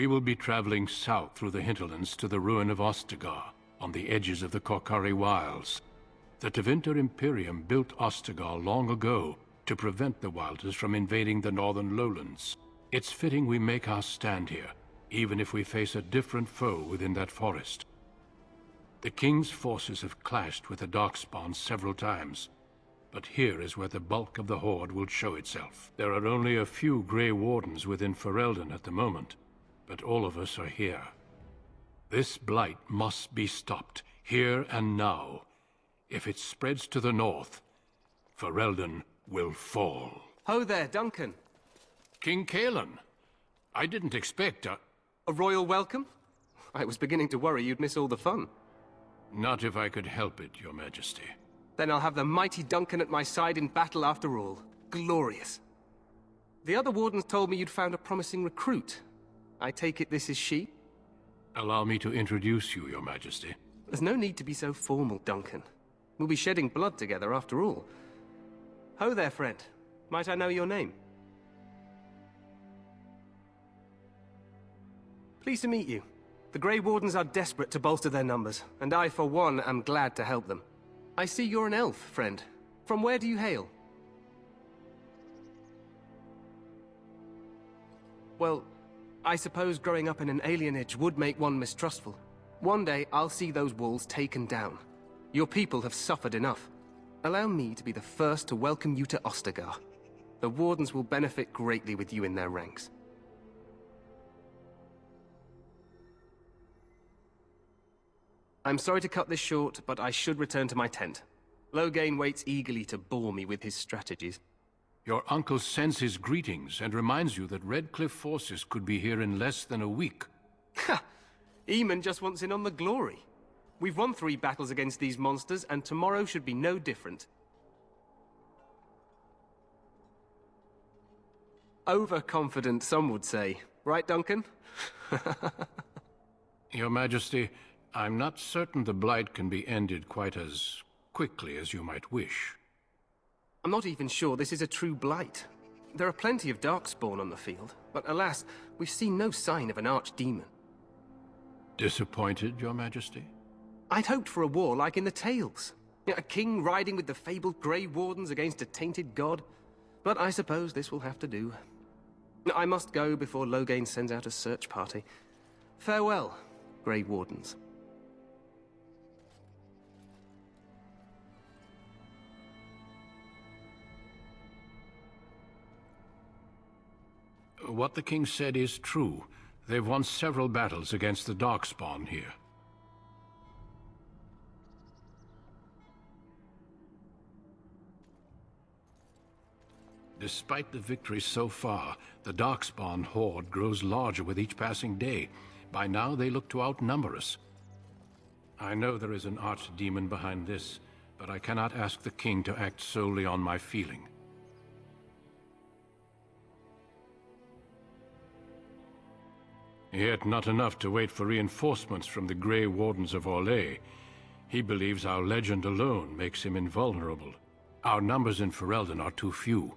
We will be traveling south through the hinterlands to the ruin of Ostagar, on the edges of the Korcari wilds. The Tevinter Imperium built Ostagar long ago to prevent the Wilders from invading the northern lowlands. It's fitting we make our stand here, even if we face a different foe within that forest. The King's forces have clashed with the darkspawn several times, but here is where the bulk of the Horde will show itself. There are only a few Grey Wardens within Ferelden at the moment, but all of us are here. This blight must be stopped, here and now. If it spreads to the north, Ferelden will fall. Ho there, Duncan. King Cailan. I didn't expect a royal welcome? I was beginning to worry you'd miss all the fun. Not if I could help it, Your Majesty. Then I'll have the mighty Duncan at my side in battle after all. Glorious. The other wardens told me you'd found a promising recruit. I take it this is she? Allow me to introduce you, Your Majesty. There's no need to be so formal, Duncan. We'll be shedding blood together after all. Ho there, friend. Might I know your name? Pleased to meet you. The Grey Wardens are desperate to bolster their numbers, and I, for one, am glad to help them. I see you're an elf, friend. From where do you hail? Well, I suppose growing up in an alienage would make one mistrustful. One day, I'll see those walls taken down. Your people have suffered enough. Allow me to be the first to welcome you to Ostagar. The Wardens will benefit greatly with you in their ranks. I'm sorry to cut this short, but I should return to my tent. Loghain waits eagerly to bore me with his strategies. Your uncle sends his greetings and reminds you that Redcliffe forces could be here in less than a week. Ha! Eamon just wants in on the glory. We've won 3 battles against these monsters, and tomorrow should be no different. Overconfident, some would say. Right, Duncan? Your Majesty, I'm not certain the Blight can be ended quite as quickly as you might wish. I'm not even sure this is a true blight. There are plenty of darkspawn on the field, but alas, we've seen no sign of an archdemon. Disappointed, Your Majesty? I'd hoped for a war like in the tales. A king riding with the fabled Grey Wardens against a tainted god. But I suppose this will have to do. I must go before Loghain sends out a search party. Farewell, Grey Wardens. What the king said is true. They've won several battles against the darkspawn here. Despite the victories so far, the darkspawn horde grows larger with each passing day. By now, they look to outnumber us. I know there is an archdemon behind this, but I cannot ask the king to act solely on my feeling. Yet not enough to wait for reinforcements from the Grey Wardens of Orlais. He believes our legend alone makes him invulnerable. Our numbers in Ferelden are too few.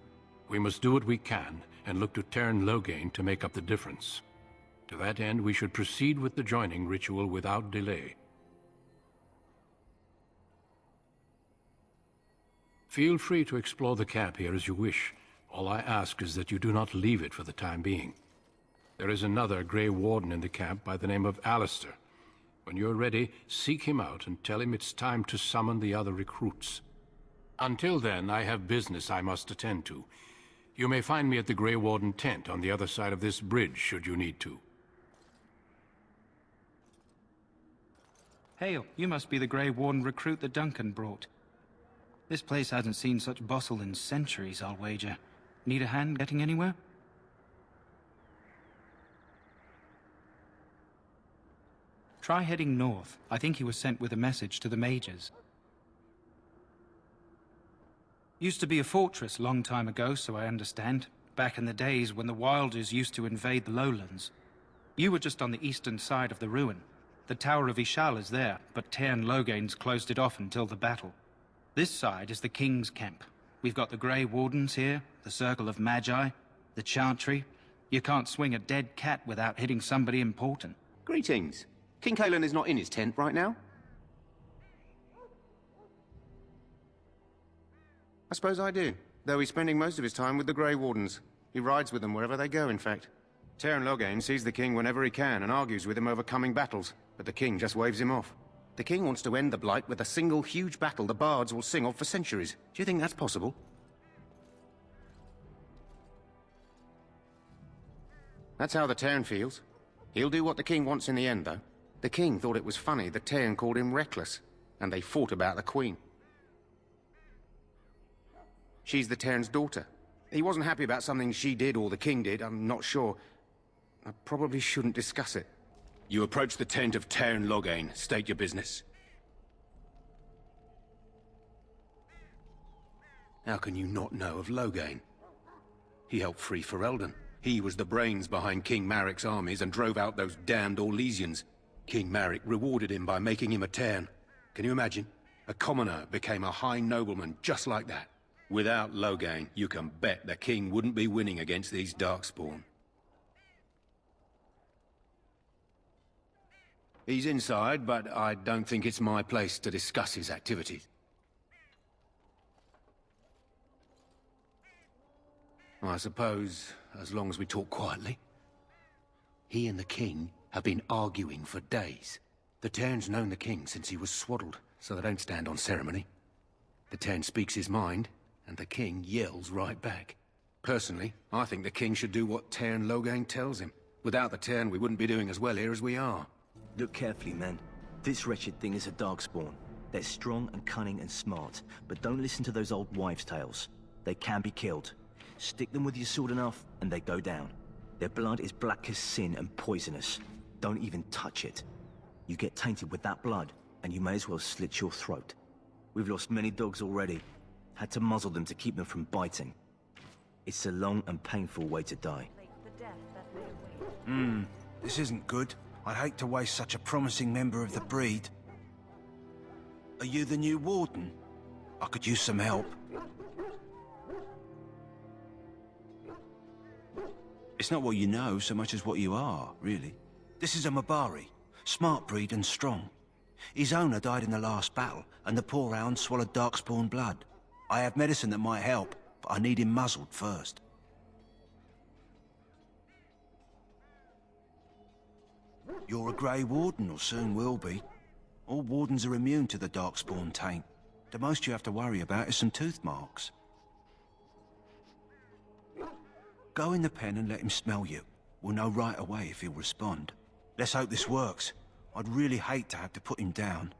We must do what we can, and look to Teyrn Loghain to make up the difference. To that end, we should proceed with the joining ritual without delay. Feel free to explore the camp here as you wish. All I ask is that you do not leave it for the time being. There is another Grey Warden in the camp by the name of Alistair. When you're ready, seek him out and tell him it's time to summon the other recruits. Until then, I have business I must attend to. You may find me at the Grey Warden tent on the other side of this bridge, should you need to. Hail, you must be the Grey Warden recruit that Duncan brought. This place hasn't seen such bustle in centuries, I'll wager. Need a hand getting anywhere? Try heading north. I think he was sent with a message to the Mages. Used to be a fortress long time ago, so I understand. Back in the days when the Wilders used to invade the lowlands. You were just on the eastern side of the ruin. The Tower of Ishal is there, but Teyrn Loghain's closed it off until the battle. This side is the King's camp. We've got the Grey Wardens here, the Circle of Magi, the Chantry, You can't swing a dead cat without hitting somebody important. Greetings. King Kalen is not in his tent right now? I suppose I do, though he's spending most of his time with the Grey Wardens. He rides with them wherever they go, in fact. Teyrn Loghain sees the king whenever he can and argues with him over coming battles, but the king just waves him off. The king wants to end the Blight with a single huge battle the bards will sing of for centuries. Do you think that's possible? That's how the Teyrn feels. He'll do what the king wants in the end, though. The king thought it was funny that Teyrn called him reckless, and they fought about the queen. She's the Teyrn's daughter. He wasn't happy about something she did or the king did, I'm not sure. I probably shouldn't discuss it. You approach the tent of Teyrn Loghain. State your business. How can you not know of Loghain? He helped free Ferelden. He was the brains behind King Maric's armies and drove out those damned Orlesians. King Maric rewarded him by making him a Teyrn. Can you imagine? A commoner became a high nobleman just like that. Without Loghain, you can bet the king wouldn't be winning against these darkspawn. He's inside, but I don't think it's my place to discuss his activities. I suppose, as long as we talk quietly. He and the king have been arguing for days. The Teyrn's known the king since he was swaddled, so they don't stand on ceremony. The Teyrn speaks his mind, and the king yells right back. Personally, I think the king should do what Teyrn Loghain tells him. Without the Teyrn, we wouldn't be doing as well here as we are. Look carefully, men. This wretched thing is a darkspawn. They're strong and cunning and smart, but don't listen to those old wives' tales. They can be killed. Stick them with your sword enough, and they go down. Their blood is black as sin and poisonous. Don't even touch it. You get tainted with that blood, and you may as well slit your throat. We've lost many dogs already. Had to muzzle them to keep them from biting. It's a long and painful way to die. This isn't good. I'd hate to waste such a promising member of the breed. Are you the new warden? I could use some help. It's not what you know so much as what you are, really. This is a Mabari, smart breed and strong. His owner died in the last battle, and the poor hound swallowed darkspawn blood. I have medicine that might help, but I need him muzzled first. You're a Grey Warden, or soon will be. All wardens are immune to the darkspawn taint. The most you have to worry about is some tooth marks. Go in the pen and let him smell you. We'll know right away if he'll respond. Let's hope this works. I'd really hate to have to put him down.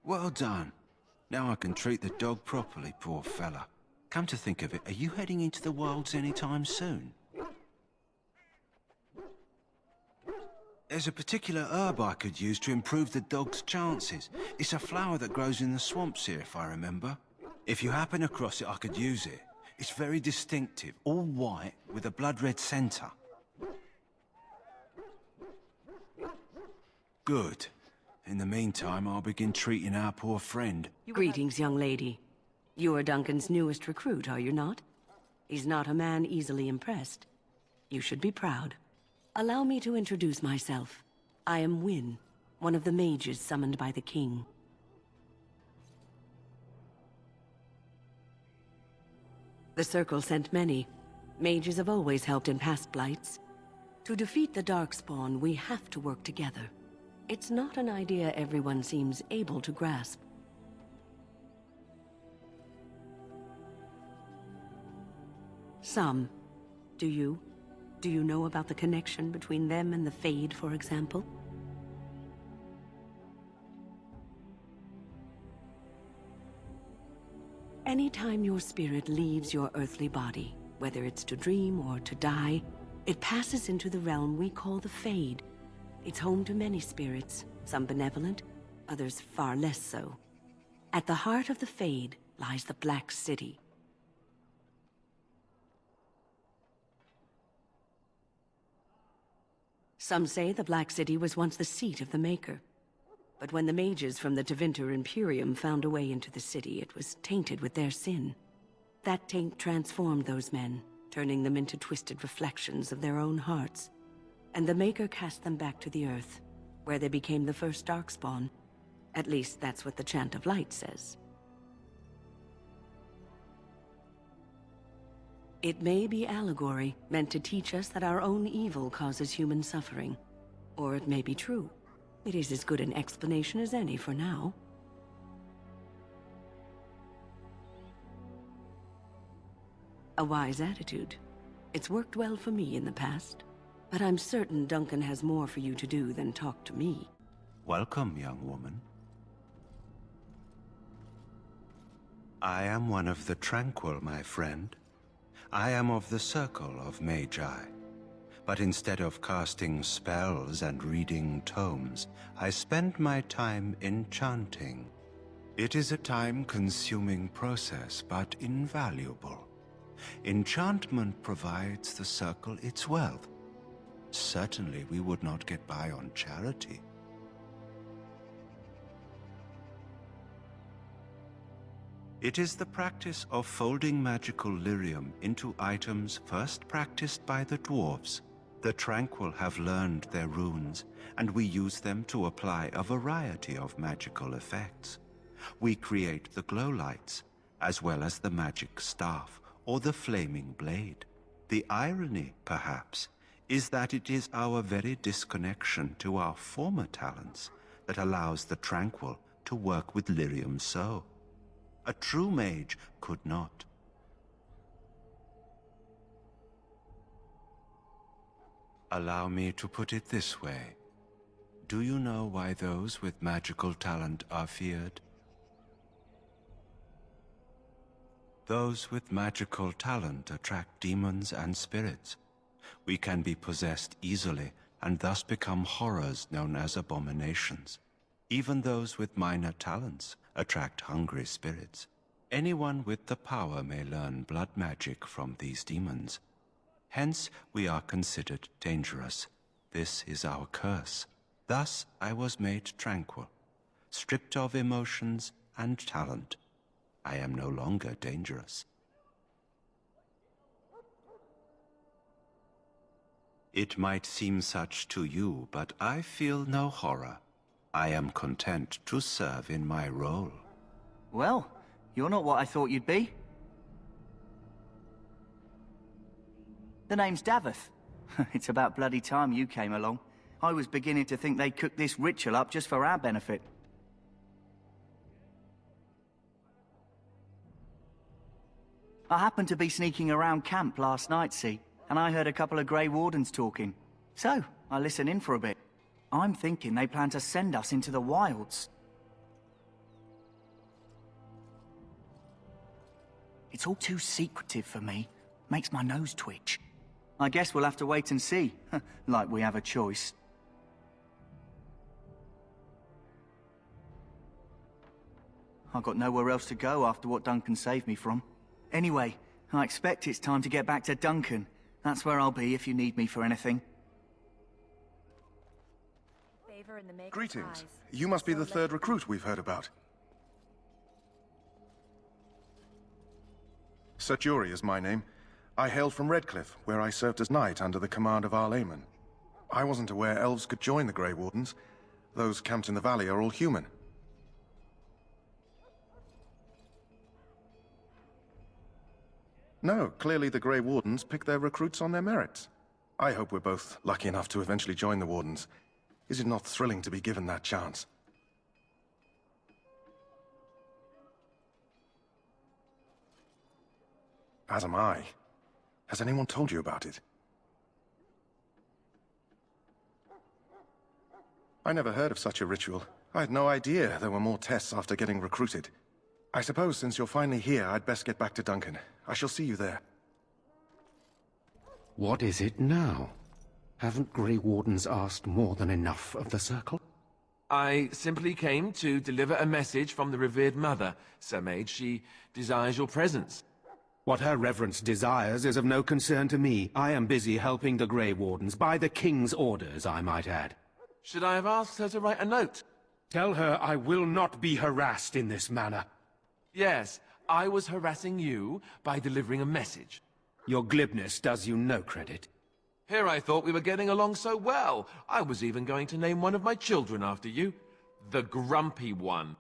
Well done. Now I can treat the dog properly, poor fella. Come to think of it, are you heading into the wilds anytime soon? There's a particular herb I could use to improve the dog's chances. It's a flower that grows in the swamps here, if I remember. If you happen across it, I could use it. It's very distinctive, all white, with a blood-red centre. Good. In the meantime, I'll begin treating our poor friend. Greetings, young lady. You are Duncan's newest recruit, are you not? He's not a man easily impressed. You should be proud. Allow me to introduce myself. I am Wynne, one of the mages summoned by the king. The Circle sent many. Mages have always helped in past blights. To defeat the darkspawn, we have to work together. It's not an idea everyone seems able to grasp. Some. Do you? Do you know about the connection between them and the Fade, for example? Anytime your spirit leaves your earthly body, whether it's to dream or to die, it passes into the realm we call the Fade. It's home to many spirits, some benevolent, others far less so. At the heart of the Fade lies the Black City. Some say the Black City was once the seat of the Maker. But when the mages from the Tevinter Imperium found a way into the city, it was tainted with their sin. That taint transformed those men, turning them into twisted reflections of their own hearts. And the Maker cast them back to the Earth, where they became the first darkspawn. At least that's what the Chant of Light says. It may be allegory, meant to teach us that our own evil causes human suffering. Or it may be true. It is as good an explanation as any for now. A wise attitude. It's worked well for me in the past. But I'm certain Duncan has more for you to do than talk to me. Welcome, young woman. I am one of the Tranquil, my friend. I am of the Circle of Magi. But instead of casting spells and reading tomes, I spend my time enchanting. It is a time-consuming process, but invaluable. Enchantment provides the Circle its wealth. Certainly we would not get by on charity. It is the practice of folding magical lyrium into items first practiced by the dwarves. The Tranquil have learned their runes, and we use them to apply a variety of magical effects. We create the glow lights, as well as the magic staff or the flaming blade. The irony, perhaps, is that it is our very disconnection to our former talents that allows the Tranquil to work with lyrium so. A true mage could not. Allow me to put it this way. Do you know why those with magical talent are feared? Those with magical talent attract demons and spirits. We can be possessed easily and thus become horrors known as abominations. Even those with minor talents attract hungry spirits. Anyone with the power may learn blood magic from these demons. Hence, we are considered dangerous. This is our curse. Thus, I was made tranquil, stripped of emotions and talent. I am no longer dangerous. It might seem such to you, but I feel no horror. I am content to serve in my role. Well, you're not what I thought you'd be. The name's Daveth. It's about bloody time you came along. I was beginning to think they cooked this ritual up just for our benefit. I happened to be sneaking around camp last night, see, and I heard a couple of Grey Wardens talking. So, I listened in for a bit. I'm thinking they plan to send us into the wilds. It's all too secretive for me. Makes my nose twitch. I guess we'll have to wait and see. Like we have a choice. I've got nowhere else to go after what Duncan saved me from. Anyway, I expect it's time to get back to Duncan. That's where I'll be if you need me for anything. Greetings. You must be the third recruit we've heard about. Sir Jury is my name. I hail from Redcliffe, where I served as knight under the command of Arl Eamon. I wasn't aware elves could join the Grey Wardens. Those camped in the valley are all human. No, clearly the Grey Wardens pick their recruits on their merits. I hope we're both lucky enough to eventually join the Wardens. Is it not thrilling to be given that chance? As am I. Has anyone told you about it? I never heard of such a ritual. I had no idea there were more tests after getting recruited. I suppose since you're finally here, I'd best get back to Duncan. I shall see you there. What is it now? Haven't Grey Wardens asked more than enough of the Circle? I simply came to deliver a message from the revered mother, Sir Mage. She desires your presence. What her reverence desires is of no concern to me. I am busy helping the Grey Wardens, by the King's orders, I might add. Should I have asked her to write a note? Tell her I will not be harassed in this manner. Yes, I was harassing you by delivering a message. Your glibness does you no credit. Here I thought we were getting along so well. I was even going to name one of my children after you. The Grumpy One.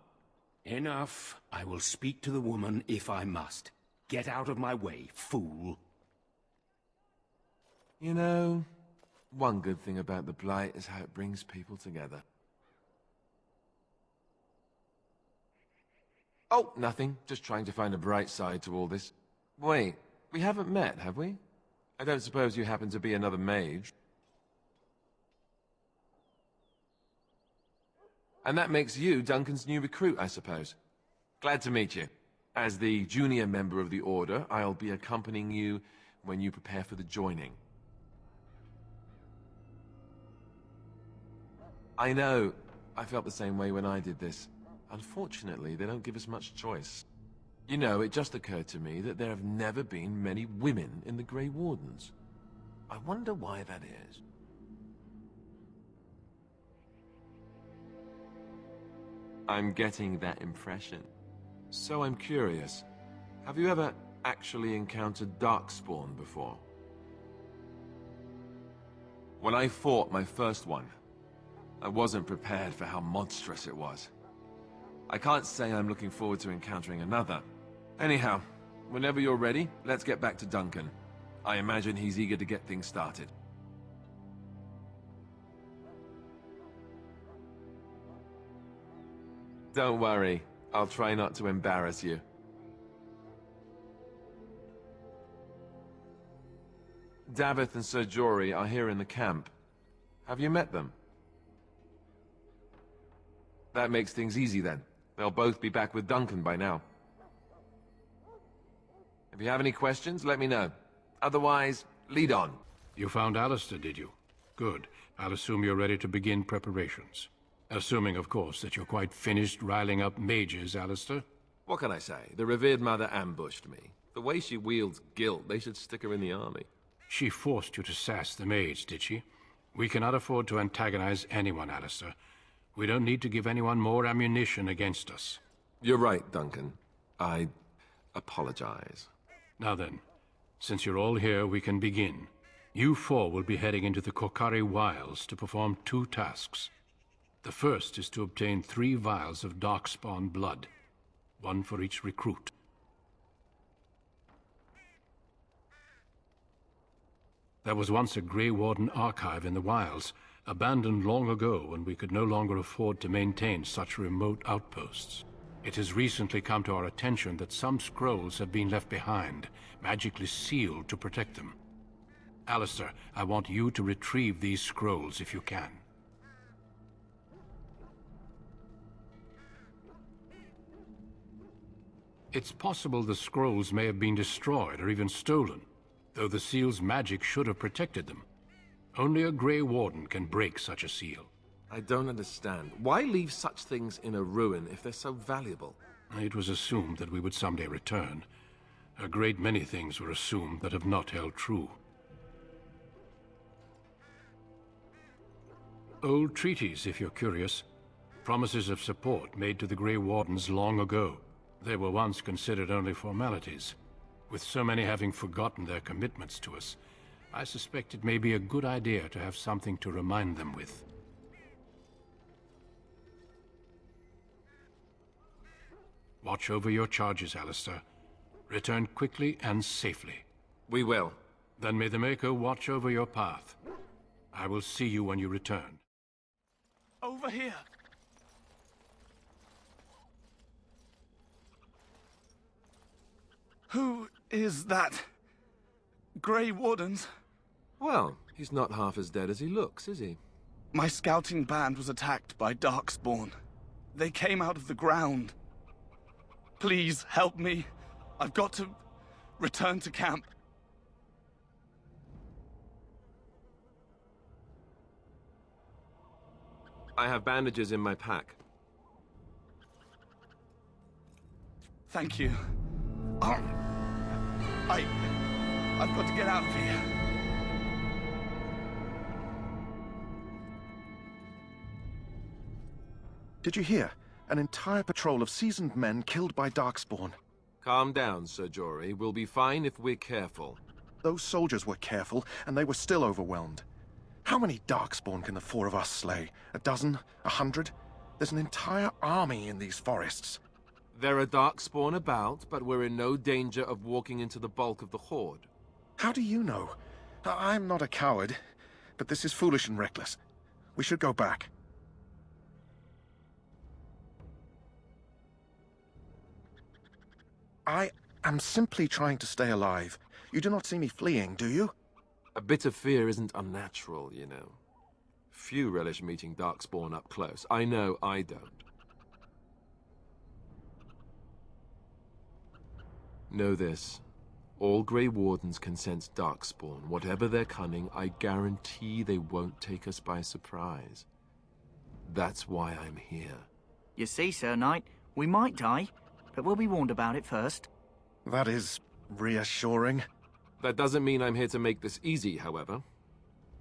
Enough. I will speak to the woman if I must. Get out of my way, fool. You know, one good thing about the Blight is how it brings people together. Oh, nothing. Just trying to find a bright side to all this. Wait, we haven't met, have we? I don't suppose you happen to be another mage? And that makes you Duncan's new recruit, I suppose. Glad to meet you. As the junior member of the Order, I'll be accompanying you when you prepare for the joining. I know. I felt the same way when I did this. Unfortunately, they don't give us much choice. You know, it just occurred to me that there have never been many women in the Grey Wardens. I wonder why that is. I'm getting that impression. So I'm curious, have you ever actually encountered darkspawn before? When I fought my first one, I wasn't prepared for how monstrous it was. I can't say I'm looking forward to encountering another. Anyhow, whenever you're ready, let's get back to Duncan. I imagine he's eager to get things started. Don't worry, I'll try not to embarrass you. Davith and Sir Jory are here in the camp. Have you met them? That makes things easy then. They'll both be back with Duncan by now. If you have any questions, let me know. Otherwise, lead on. You found Alistair, did you? Good. I'll assume you're ready to begin preparations. Assuming, of course, that you're quite finished riling up mages, Alistair. What can I say? The revered mother ambushed me. The way she wields guilt, they should stick her in the army. She forced you to sass the mage, did she? We cannot afford to antagonize anyone, Alistair. We don't need to give anyone more ammunition against us. You're right, Duncan. I apologize. Now then, since you're all here, we can begin. You four will be heading into the Korcari Wilds to perform 2 tasks. The first is to obtain 3 vials of darkspawn blood, 1 for each recruit. There was once a Grey Warden archive in the wilds, abandoned long ago when we could no longer afford to maintain such remote outposts. It has recently come to our attention that some scrolls have been left behind, magically sealed to protect them. Alistair, I want you to retrieve these scrolls if you can. It's possible the scrolls may have been destroyed or even stolen, though the seal's magic should have protected them. Only a Grey Warden can break such a seal. I don't understand. Why leave such things in a ruin if they're so valuable? It was assumed that we would someday return. A great many things were assumed that have not held true. Old treaties, if you're curious. Promises of support made to the Grey Wardens long ago. They were once considered only formalities. With so many having forgotten their commitments to us, I suspect it may be a good idea to have something to remind them with. Watch over your charges, Alistair. Return quickly and safely. We will. Then may the Maker watch over your path. I will see you when you return. Over here! Who is that? Grey Wardens? Well, he's not half as dead as he looks, is he? My scouting band was attacked by darkspawn. They came out of the ground. Please, help me. I've got to return to camp. I have bandages in my pack. Thank you. I've got to get out of here. Did you hear? An entire patrol of seasoned men killed by darkspawn. Calm down, Sir Jory. We'll be fine if we're careful. Those soldiers were careful, and they were still overwhelmed. How many darkspawn can the four of us slay? A dozen? 100? There's an entire army in these forests. There are darkspawn about, but we're in no danger of walking into the bulk of the horde. How do you know? I'm not a coward, but this is foolish and reckless. We should go back. I am simply trying to stay alive. You do not see me fleeing, do you? A bit of fear isn't unnatural, you know. Few relish meeting darkspawn up close. I know I don't. Know this. All Grey Wardens can sense darkspawn. Whatever their cunning, I guarantee they won't take us by surprise. That's why I'm here. You see, Sir Knight, we might die, but we'll be warned about it first. That is reassuring. That doesn't mean I'm here to make this easy, however.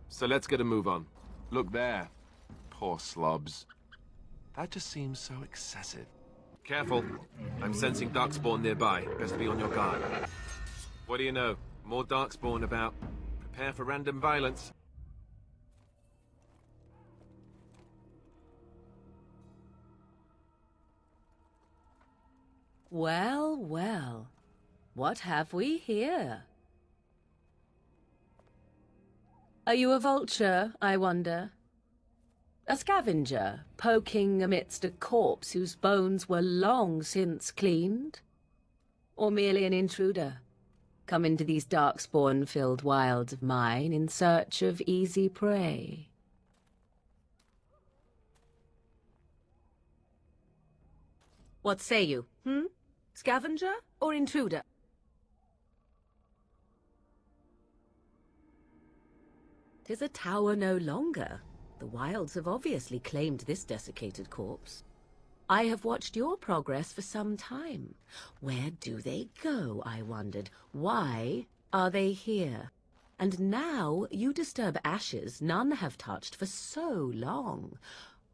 So let's get a move on. Look there. Poor slobs. That just seems so excessive. Careful. I'm sensing darkspawn nearby. Best be on your guard. What do you know? More darkspawn about. Prepare for random violence. Well, well. What have we here? Are you a vulture, I wonder? A scavenger, poking amidst a corpse whose bones were long since cleaned? Or merely an intruder, come into these darkspawn-filled wilds of mine in search of easy prey? What say you, Scavenger or intruder? 'Tis a tower no longer. The wilds have obviously claimed this desiccated corpse. I have watched your progress for some time. Where do they go, I wondered? Why are they here? And now you disturb ashes none have touched for so long.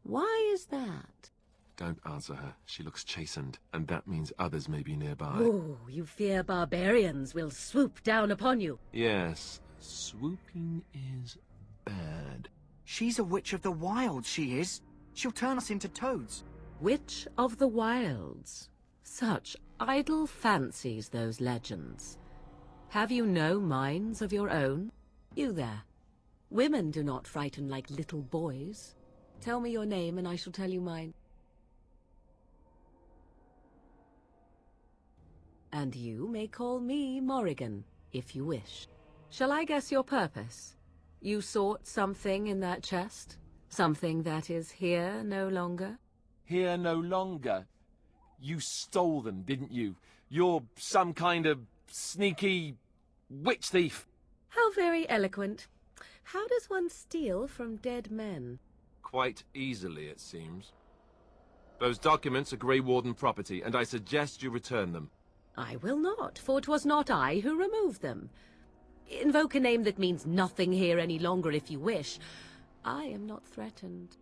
Why is that? Don't answer her. She looks chastened, and that means others may be nearby. Oh, you fear barbarians will swoop down upon you. Yes, swooping is bad. She's a witch of the wilds, she is. She'll turn us into toads. Witch of the wilds. Such idle fancies, those legends. Have you no minds of your own? You there. Women do not frighten like little boys. Tell me your name and I shall tell you mine. And you may call me Morrigan, if you wish. Shall I guess your purpose? You sought something in that chest? Something that is here no longer? Here no longer? You stole them, didn't you? You're some kind of sneaky witch thief. How very eloquent. How does one steal from dead men? Quite easily, it seems. Those documents are Grey Warden property, and I suggest you return them. I will not, for 'twas not I who removed them. Invoke a name that means nothing here any longer if you wish. I am not threatened.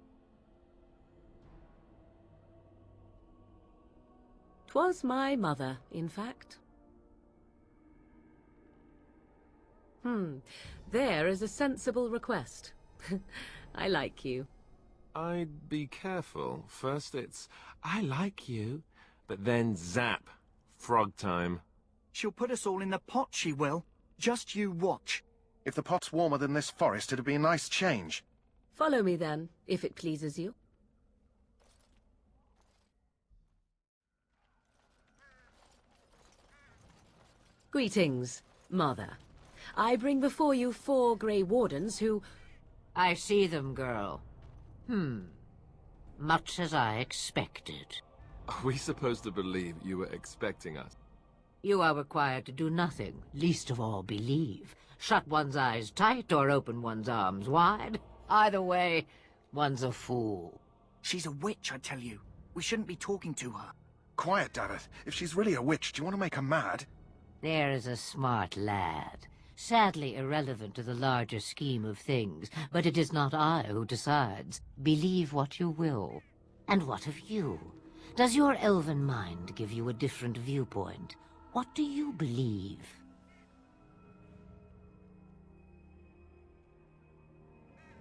'Twas my mother, in fact. There is a sensible request. I like you. I'd be careful. First it's, I like you, but then zap. Frog time. She'll put us all in the pot, she will. Just you watch. If the pot's warmer than this forest, it'd be a nice change. Follow me then, if it pleases you. Greetings, Mother. I bring before you 4 Grey Wardens who... I see them, girl. Much as I expected. Are we supposed to believe you were expecting us? You are required to do nothing, least of all believe. Shut one's eyes tight or open one's arms wide. Either way, one's a fool. She's a witch, I tell you. We shouldn't be talking to her. Quiet, Davith. If she's really a witch, do you want to make her mad? There is a smart lad. Sadly irrelevant to the larger scheme of things, but it is not I who decides. Believe what you will. And what of you? Does your elven mind give you a different viewpoint? What do you believe?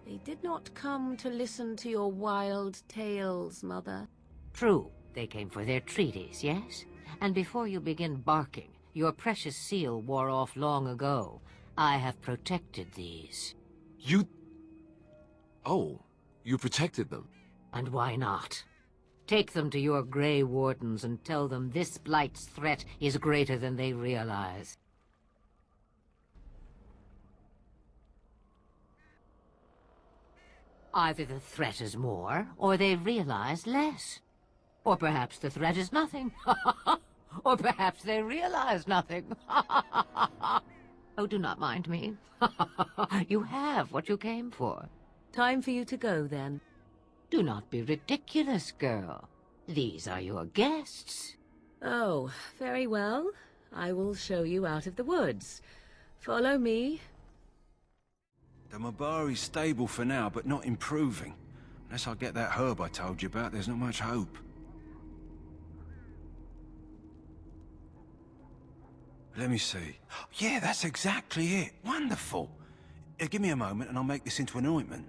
They did not come to listen to your wild tales, Mother. True, they came for their treaties, yes? And before you begin barking, your precious seal wore off long ago. I have protected these. You... Oh, you protected them? And why not? Take them to your Grey Wardens and tell them this Blight's threat is greater than they realize. Either the threat is more, or they realize less. Or perhaps the threat is nothing. Or perhaps they realize nothing. Oh, do not mind me. You have what you came for. Time for you to go, then. Do not be ridiculous, girl. These are your guests. Oh, very well. I will show you out of the woods. Follow me. The Mabari's stable for now, but not improving. Unless I get that herb I told you about, there's not much hope. Let me see. Yeah, that's exactly it. Wonderful. Give me a moment and I'll make this into an ointment.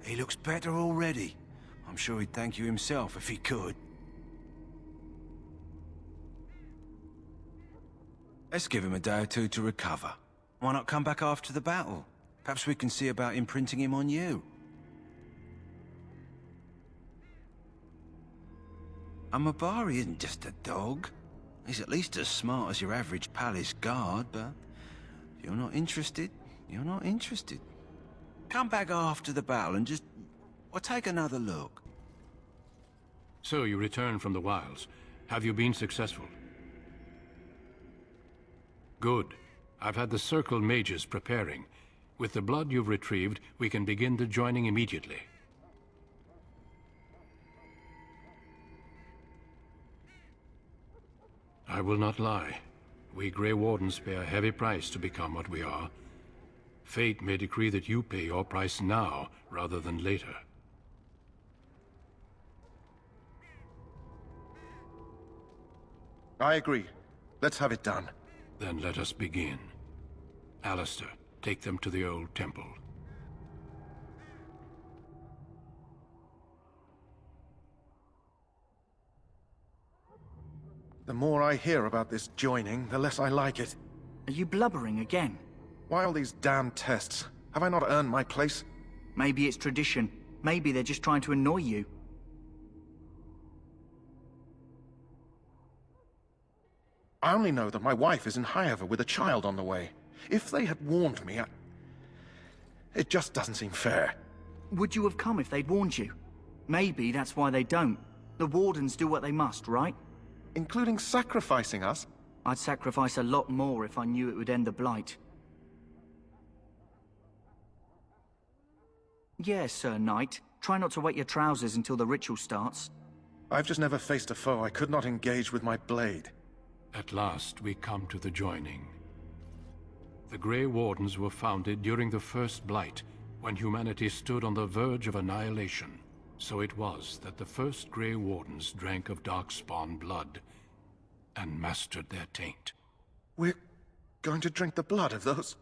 He looks better already. I'm sure he'd thank you himself if he could. Let's give him a day or two to recover. Why not come back after the battle? Perhaps we can see about imprinting him on you. A Mabari isn't just a dog. He's at least as smart as your average palace guard, but if you're not interested, you're not interested. Come back after the battle and just... or take another look. So you return from the wilds. Have you been successful? Good. I've had the Circle mages preparing. With the blood you've retrieved, we can begin the joining immediately. I will not lie. We Grey Wardens pay a heavy price to become what we are. Fate may decree that you pay your price now, rather than later. I agree. Let's have it done. Then let us begin. Alistair, take them to the old temple. The more I hear about this joining, the less I like it. Are you blubbering again? Why all these damn tests? Have I not earned my place? Maybe it's tradition. Maybe they're just trying to annoy you. I only know that my wife is in Highever with a child on the way. If they had warned me, it just doesn't seem fair. Would you have come if they'd warned you? Maybe that's why they don't. The Wardens do what they must, right? Including sacrificing us? I'd sacrifice a lot more if I knew it would end the Blight. Yes, Sir Knight. Try not to wet your trousers until the ritual starts. I've just never faced a foe I could not engage with my blade. At last, we come to the joining. The Grey Wardens were founded during the First Blight, when humanity stood on the verge of annihilation. So it was that the first Grey Wardens drank of darkspawn blood, and mastered their taint. We're going to drink the blood of those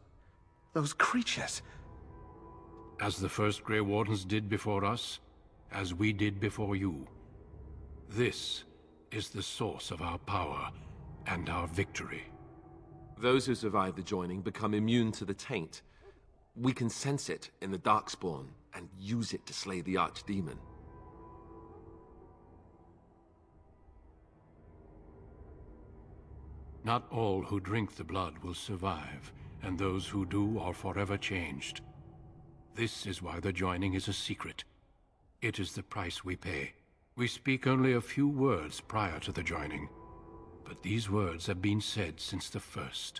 creatures? As the first Grey Wardens did before us, as we did before you. This is the source of our power and our victory. Those who survive the joining become immune to the taint. We can sense it in the darkspawn and use it to slay the archdemon. Not all who drink the blood will survive, and those who do are forever changed. This is why the joining is a secret. It is the price we pay. We speak only a few words prior to the joining, but these words have been said since the first.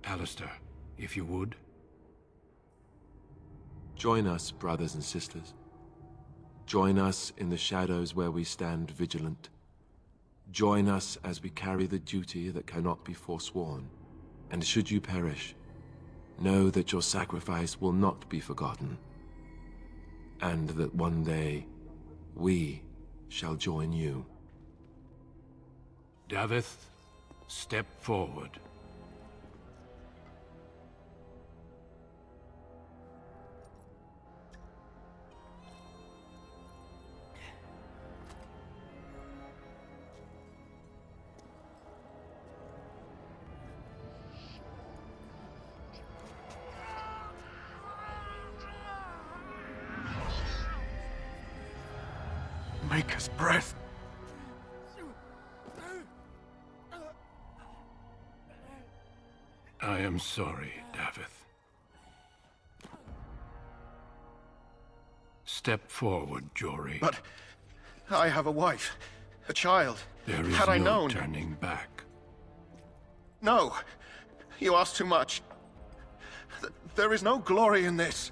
Alistair, if you would. Join us, brothers and sisters. Join us in the shadows where we stand vigilant. Join us as we carry the duty that cannot be forsworn. And should you perish, know that your sacrifice will not be forgotten. And that one day, we shall join you. Davith, step forward. Maker's breath. I am sorry, Davith. Step forward, Jory. But I have a wife, a child. There is Had I no known... turning back. No, you ask too much. There is no glory in this.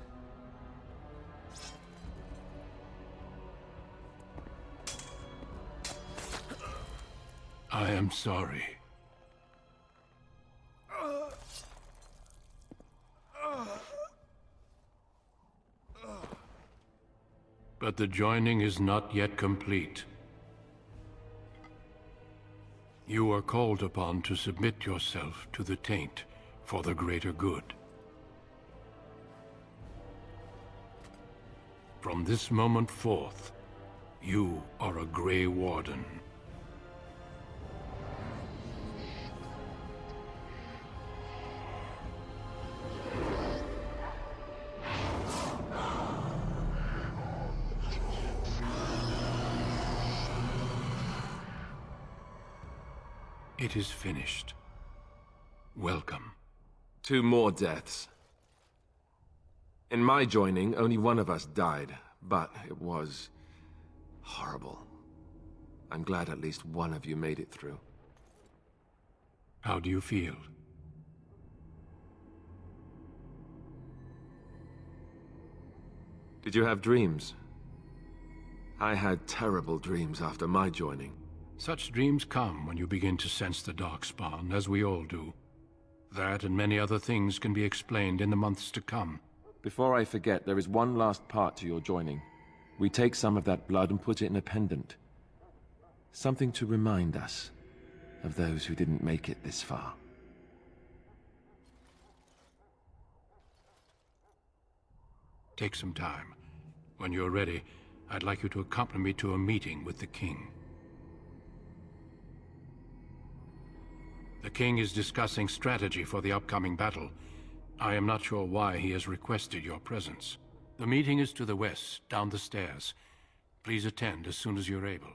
I am sorry. But the joining is not yet complete. You are called upon to submit yourself to the taint for the greater good. From this moment forth, you are a Grey Warden. It is finished. Welcome. 2 more deaths. In my joining, only one of us died, but it was horrible. I'm glad at least one of you made it through. How do you feel? Did you have dreams? I had terrible dreams after my joining. Such dreams come when you begin to sense the darkspawn, as we all do. That and many other things can be explained in the months to come. Before I forget, there is one last part to your joining. We take some of that blood and put it in a pendant. Something to remind us of those who didn't make it this far. Take some time. When you're ready, I'd like you to accompany me to a meeting with the king. The king is discussing strategy for the upcoming battle. I am not sure why he has requested your presence. The meeting is to the west, down the stairs. Please attend as soon as you're able.